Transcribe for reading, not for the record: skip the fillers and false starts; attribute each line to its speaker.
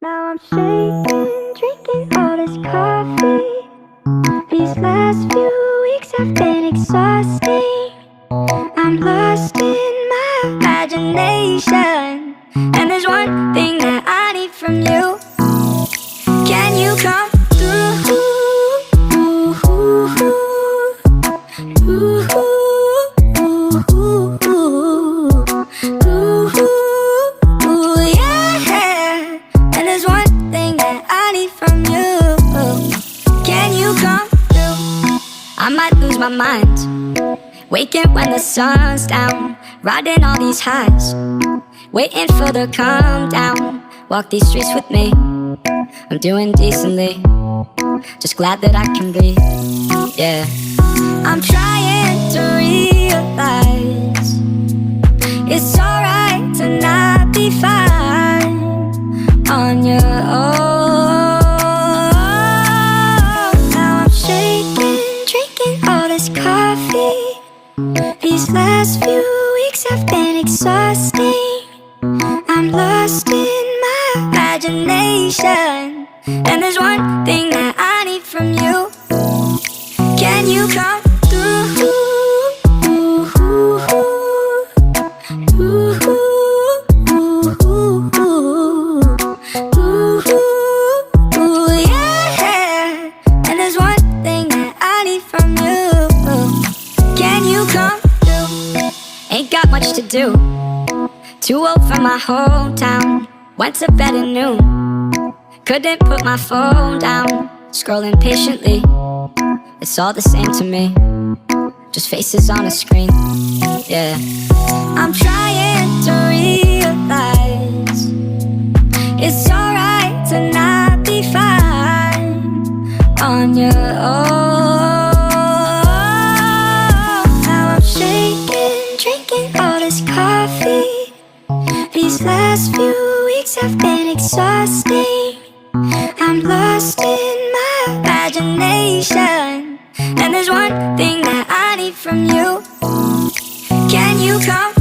Speaker 1: Now I'm shaking, drinking all this coffee. These last few weeks have been exhausting. I'm lost in my imagination, and there's one thing that I need from you. Can you come through? Yeah. And there's one thing that I need from you. Can you come through? I might lose my mind, waking when the sun's down, riding all these highs, waiting for the calm down. Walk these streets with me, I'm doing decently, just glad that I can breathe, yeah. I'm trying to realize it's alright to not be fine on your own. Now I'm shaking, drinking all this coffee. These last few weeks have been exhausting. I'm lost in my imagination, and there's one thing that I need from you. Can you come through? Yeah. And there's one thing that I need from you. Can you come through? Ain't got much to do, too old for my hometown. Went to bed at noon, couldn't put my phone down. Scrolling patiently, it's all the same to me, just faces on a screen, yeah. I'm trying to realize it's alright to not be fine on your own. Now I'm shaking, drinking all this coffee. These last few weeks have been exhausting. I'm lost in my imagination, and there's one thing that I need from you. Can you come